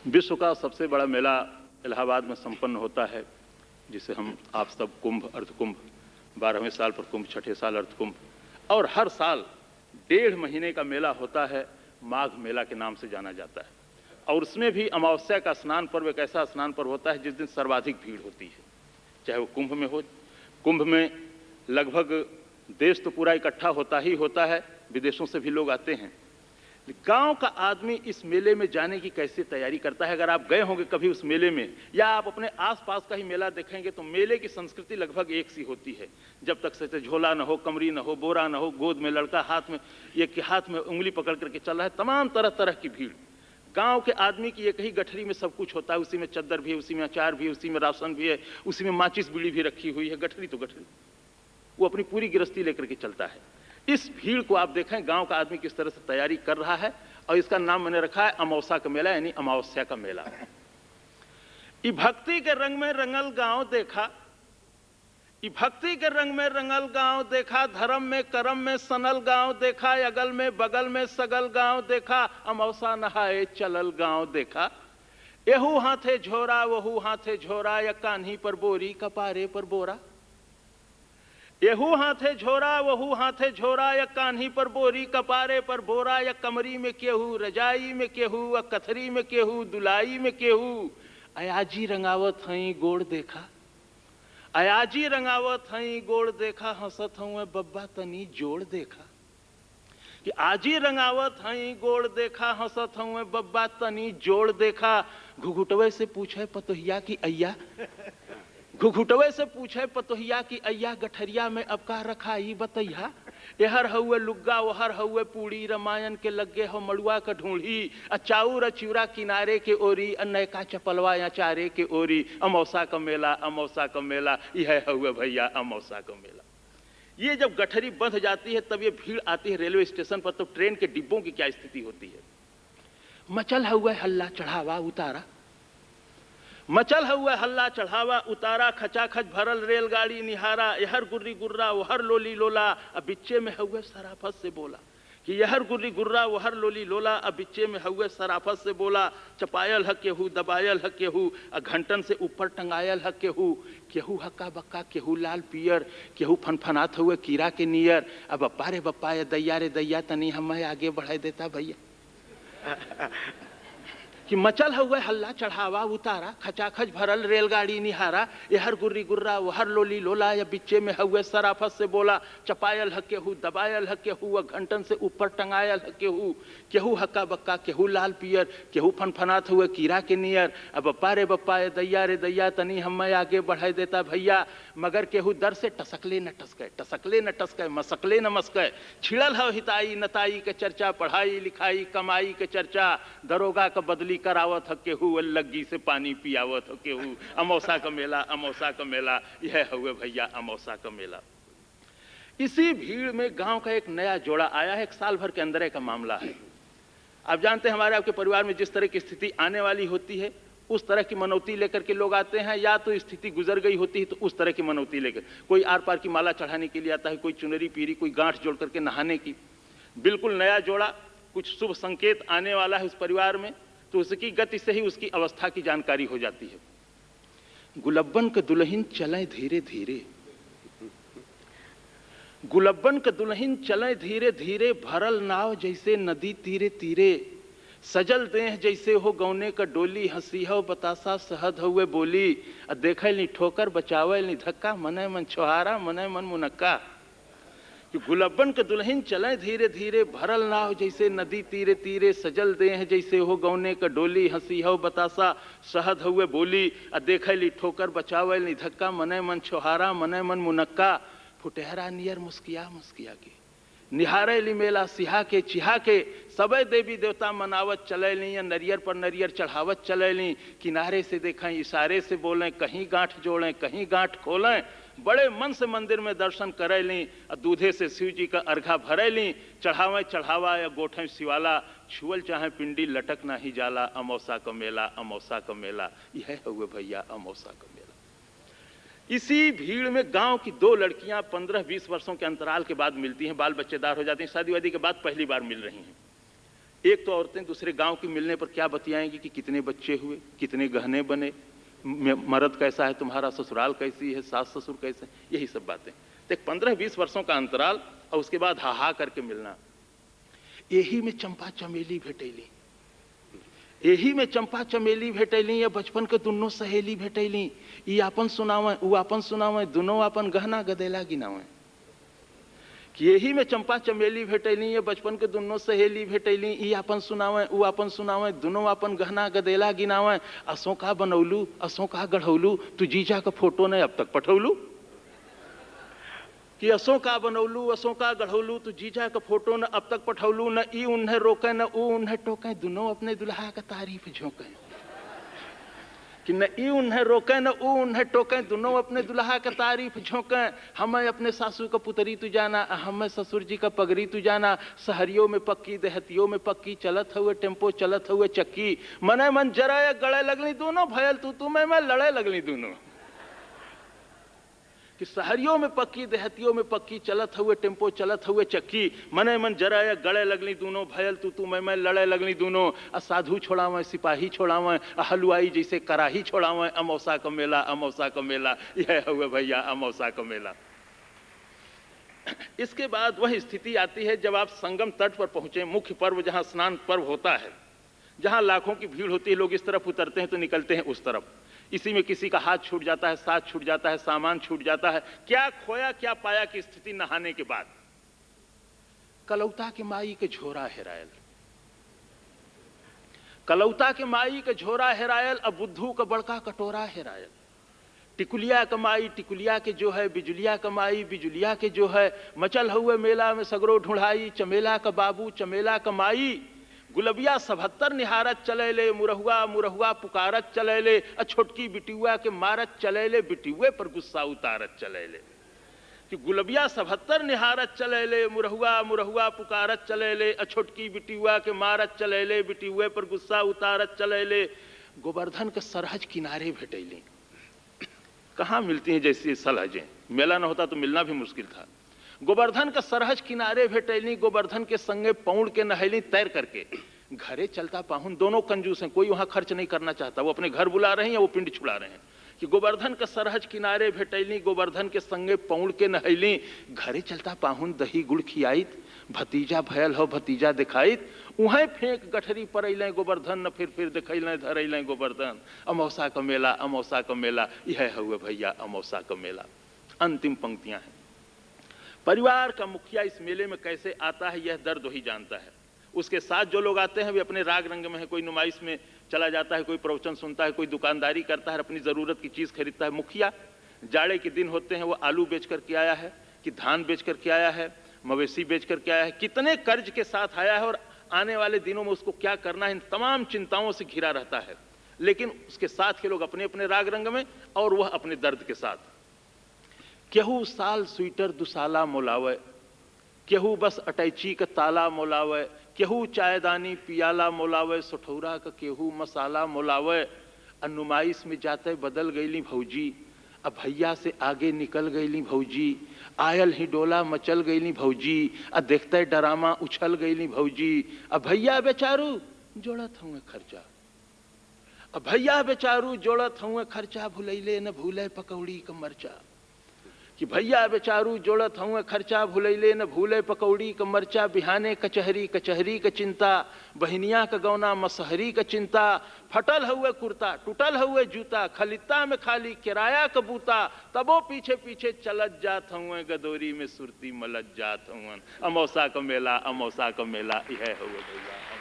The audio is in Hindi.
विश्व का सबसे बड़ा मेला इलाहाबाद में संपन्न होता है, जिसे हम आप सब कुंभ, अर्धकुंभ, 12वें साल पर कुंभ, छठे साल अर्धकुंभ, और हर साल 1.5 महीने का मेला होता है, माघ मेला के नाम से जाना जाता है। और उसमें भी अमावस्या का स्नान पर्व एक ऐसा स्नान पर्व होता है जिस दिन सर्वाधिक भीड़ होती है, चाहे वो कुंभ में हो। कुंभ में लगभग देश तो पूरा इकट्ठा होता ही होता है, विदेशों से भी लोग आते हैं। गांव का आदमी इस मेले में जाने की कैसे तैयारी करता है? अगर आप गए होंगे कभी उस मेले में, या आप अपने आसपास का ही मेला देखेंगे, तो मेले की संस्कृति लगभग एक सी होती है। जब तक से झोला न हो, कमरी न हो, बोरा न हो, गोद में लड़का हाथ में, एक के हाथ में उंगली पकड़ करके चल रहा है, तमाम तरह तरह की भीड़। गांव के आदमी की एक ही गठरी में सब कुछ होता है, उसी में चद्दर भी है, उसी में अचार भी है, उसी में राशन भी है, उसी में माचिस बीड़ी भी रखी हुई है। गठरी तो गठरी, वो अपनी पूरी गृहस्थी लेकर के चलता है। इस भीड़ को आप देखें, गांव का आदमी किस तरह से तैयारी कर रहा है, और इसका नाम मैंने रखा है अमावस्या का मेला, यानी अमावस्या का मेला। ई भक्ति के रंग में रंगल गांव देखा, ई भक्ति के रंग में रंगल गांव देखा, धर्म में करम में सनल गांव देखा, अगल में बगल में सगल गांव देखा, अमावस्या नहाए चलल गांव देखा। एहू हाथे झोरा वहू हाथे झोरा, या कान्ही पर बोरी कपारे पर बोरा। एहू हाथे झोरा वहू हाथे झोरा, या कान्ही पर बोरी कपारे पर बोरा, या कमरी में केहू, रजाई में केहू, कथरी में केहू, दुलाई में केहू। अयाजी रंगावत हई गोड़ देखा, अयाजी रंगावत हई गोड़ देखा, हंसत हूँ बब्बा तनी जोड़ देखा। कि आजी रंगावत हई गोड़ देखा, हंसत हूँ बब्बा तनी जोड़ देखा। घुघुटवे से पूछे पतोहिया की अय्या, घुघुटवे से पूछे पतोहिया की अय्या, गठरिया में अब का रखा ई बतैया। एहर हउए लुग्गा ओहर हउए पूड़ी, रामायण के लग्गे हो मड़ुआ का ढूंढी। अचाउर अचूरा किनारे के ओरी, नयका चपलवा या चारे के ओरी। अमावस्या का मेला, अमावस्या का मेला, यह हउए भैया अमावस्या का मेला। ये जब गठरी बंध जाती है तब ये भीड़ आती है रेलवे स्टेशन पर, तो ट्रेन के डिब्बों की क्या स्थिति होती है? मचल हुआ हल्ला चढ़ावा उतारा, मचल हुआ हल्ला चढ़ावा उतारा, खचाखच भरल रेलगाड़ी निहारा। यहर गुर्री गुर्रा वहर लोली लोला, अब बिच्चे में हुए सराफत से बोला। कि यहर गुर्री गुर्रा वहर लोली लोला, अब बिच्चे में हुए सराफत से बोला। चपायल ह केहू, दबायल ह केहू, घंटन से ऊपर टंगायल ह केहू। केहू हक्का बक्का, केहू लाल पियर, केहू फनफनात हुए कीड़ा के नियर। अब बप्पा रे बप्पा, दैया रे दैया, तनी हमें आगे बढ़ा देता भैया। कि मचल हुए हल्ला चढ़ावा उतारा, खचाखच भरल रेलगाड़ी निहारा। यहर गुर्री गुर्रा वहर लोली लोला, या बिच्चे में हुए सराफत से बोला। चपायल ह केहू, दबायल ह केहू, घंटन से ऊपर टंगायल ह केहू। केहू हक्का बक्का, केहू लाल पियर, केहू फनफनात हुए कीड़ा के नियर। अब बप्पा रे बप्पा, दैया रे दैया, तनी हमें आगे बढ़ा देता भैया। मगर केहू दर से टसकले न टसके, टसकले न टसके, मसकले न मस्के। छिड़ल हो हिताई नताई के चर्चा, पढ़ाई लिखाई कमाई के चर्चा। दरोगा का बदली करावत ह केहू, लग्गी से पानी पियावत ह केहू। अमावस्या का मेला, अमावस्या का मेला, यह हुए भैया अमावस्या का मेला। इसी भीड़ में गांव का एक नया जोड़ा आया है, एक साल भर के अंदर का मामला है। आप जानते हैं हमारे आपके परिवार में जिस तरह की स्थिति आने वाली होती है, उस तरह की मनौती लेकर के लोग आते हैं, या तो स्थिति गुजर गई होती है तो उस तरह की मनौती लेकर। कोई आर पार की माला चढ़ाने के लिए आता है, कोई चुनरी पीरी, कोई गांठ जोड़ करके नहाने की। बिल्कुल नया जोड़ा, कुछ शुभ संकेत आने वाला है उस परिवार में, तो उसकी गति से ही उसकी अवस्था की जानकारी हो जाती है। गुलब्बन का दुल्हन चले धीरे धीरे, गुलब्बन का दुल्हन चले धीरे धीरे। भरल नाव जैसे नदी तीरे तीरे, सजल देह जैसे हो गौने का डोली। हंसी हो बतासा सहद हुए बोली, देखे नी ठोकर बचावे नी धक्का। मने मन छोहारा मने मन मुनक्का। कि गुलब्बन के दुल्हन चले धीरे धीरे, भरल नाव जैसे नदी तीरे तीरे। सजल देह जैसे हो गौने का डोली, हंसी हो बतासा सहद हुए बोली। देखे ली ठोकर बचावे नी धक्का, मने मन छोहारा मने मन मुनक्का। फुटेहरा नियर मुस्किया मुस्किया के, निहारे ली मेला सिहा के चिहा के। सबे देवी देवता मनावत चले ली, या नरियर पर नरियर चढ़ावत चले ली। किनारे से देखें इशारे से बोलें, कहीं गांठ जोड़ें कहीं गांठ खोलें। बड़े मन से मंदिर में दर्शन करे ली, दूधे से शिव जी का अर्घा भरे ली। चढ़ावें चढ़ावा या गोठें शिवाला, छुअल चाहे पिंडी लटक ना ही जाला। अमावस्या का मेला, अमावस्या का मेला, यह हुए भैया अमावस्या का मेला। इसी भीड़ में गांव की 2 लड़कियां 15-20 वर्षों के अंतराल के बाद मिलती हैं, बाल बच्चेदार हो जाती हैं, शादी वादी के बाद पहली बार मिल रही हैं। एक तो औरतें दूसरे गांव की मिलने पर क्या बतियाएंगी कि कितने बच्चे हुए, कितने गहने बने, मर्द कैसा है तुम्हारा, ससुराल कैसी है, सास ससुर कैसे, यही सब बातें। तो 15-20 वर्षों का अंतराल और उसके बाद हा करके मिलना। यही में चंपा चमेली भेटैली, यही में चंपा चमेली भेटैली, या बचपन के दुनों सहेली भेटैली। ई आपन सुनावे, ऊ आपन सुनावे, दोनों आपन गहना गदेला गिनावे। कि यही में चंपा चमेली भेटैली, ये बचपन के दुनों सहेली भेटैली। ई आपन सुनावे, ऊ आपन सुनावे, दोनों आपन गहना गदेला गिनावे। असों का बनौलू, असों का गढ़ौलू, तू जीजा का फोटो ने अब तक पठौलू। कि असों का बनौलू, असों का गढ़ौलू, तू जीजा का फोटो न अब तक पठौलू। न ई उन्हें रोके न ऊ उन्हें टोके, दोनों अपने दुल्हा का तारीफ झोंके। कि न ई उन्हें रोके न ऊ उन्हें टोके, दोनों अपने दुल्हा का तारीफ झोंके। हमें अपने सासू का पुतरी तू जाना, हमें ससुर जी का पगड़ी तू जाना। शहरियों में पक्की, देहतियों में पक्की, चलत हुए टेम्पो, चलत हुए चक्की। मने मन जरा गड़े लगली दोनों, भयल तू मैं लड़े लगली दोनों। कि शहरियों में पक्की, देहतियों में पक्की, चलत हुए टेम्पो, चलत हुए चक्की। मने मन जरा गड़े लगली दोनों, भयल तू मैं लड़े लगली दोनों। साधु छोड़ावें, सिपाही छोड़ावें, हलवाई जैसे कराही छोड़ावें। अमौसा का मेला, अमौसा का मेला, यह हुए भैया अमौसा का मेला। इसके बाद वह स्थिति आती है जब आप संगम तट पर पहुंचे, मुख्य पर्व जहां स्नान पर्व होता है, जहां लाखों की भीड़ होती है, लोग इस तरफ उतरते हैं तो निकलते हैं उस तरफ। इसी में किसी का हाथ छूट जाता है, साथ छूट जाता है, सामान छूट जाता है। क्या खोया क्या पाया की स्थिति नहाने के बाद। कलौता के माई के झोरा हेरायल, कलौता के माई के झोरा हेरायल, अब बुद्धू का बड़का कटोरा हेरायल। टिकुलिया कमाई, टिकुलिया के जो है, बिजुलिया कमाई, बिजुलिया के जो है। मचल हुए मेला में सगरो ढूंढाई, चमेला का बाबू, चमेला कमाई। गुलबिया 77 निहारत चलेले, मुरहुआ मुरहुआ पुकारत चलेले। छोटकी बिटियुआ के मारत चलेले, बिटियुए पर गुस्सा उतारत चलेले। कि गुलबिया 77 निहारत चलेले, मुरहुआ मुरहुआ पुकारत चलेले। छोटकी बिटियुआ के मारत चलेले, बिटियुए पर गुस्सा उतारत चलेले। गोवर्धन के सरहज किनारे भेटैली, कहाँ मिलती हैं जैसी सलहजें, मेला न होता तो मिलना भी मुश्किल था। गोवर्धन का सरहज किनारे भेटैली, गोवर्धन के संगे पौड़ के नहैली तैर करके। घरे चलता पाहुन, दोनों कंजूस हैं, कोई वहां खर्च नहीं करना चाहता, वो अपने घर बुला रहे हैं या वो पिंड छुड़ा रहे हैं। कि गोवर्धन का सरहज किनारे भेटैली, गोवर्धन के संगे पौड़ के नहैली। घरे चलता पाहुन दही गुड़ खियाइत, भतीजा भयल हो भतीजा दिखाइत। उहें फेंक गठरी पर अइलें गोवर्धन, न फिर देखैलें धरैलें गोवर्धन। अमौसा का मेला, अमौसा का मेला, यह हुए भैया अमौसा का मेला। अंतिम पंक्तियां हैं। परिवार का मुखिया इस मेले में कैसे आता है, यह दर्द वही जानता है। उसके साथ जो लोग आते हैं वे अपने राग रंग में है, कोई नुमाइश में चला जाता है, कोई प्रवचन सुनता है, कोई दुकानदारी करता है, अपनी जरूरत की चीज खरीदता है। मुखिया जाड़े के दिन होते हैं, वो आलू बेच करके आया है, कि धान बेच करके आया है, मवेशी बेच करके आया है, कितने कर्ज के साथ आया है और आने वाले दिनों में उसको क्या करना है, इन तमाम चिंताओं से घिरा रहता है। लेकिन उसके साथ के लोग अपने अपने राग रंग में और वह अपने दर्द के साथ। केहू साल स्वेटर दुसाला मोलावे, केहू बस अटैची का ताला मोलावे। केहू चायदानी पियाला मोलावे, सठौरा का केहू मसाला मोलावे। नुमाइश में जाते बदल गईली भौजी, अब भैया से आगे निकल गईली भौजी। आयल ही डोला मचल गईली भौजी, देखते डरामा उछल गईली भौजी। अब भैया बेचारू जोड़त हुए खर्चा, अब भैया बेचारू जोड़त हुए खर्चा। भुलैले न भूले पकौड़ी का मरचा, कि भैया बेचारू जोड़त हुए खर्चा। भुलैले न भूले पकौड़ी का मरचा। बिहाने कचहरी कचहरी का चिंता, बहनिया का गौना मसहरी का चिंता। फटल हुए कुर्ता टूटल हुए जूता, खलिता में खाली किराया का बूता। तबो पीछे पीछे चलत जात हुए, गदोरी में सुरती मलत जात हुए। अमौसा का मेला, अमौसा का मेला, यह हुए भैया।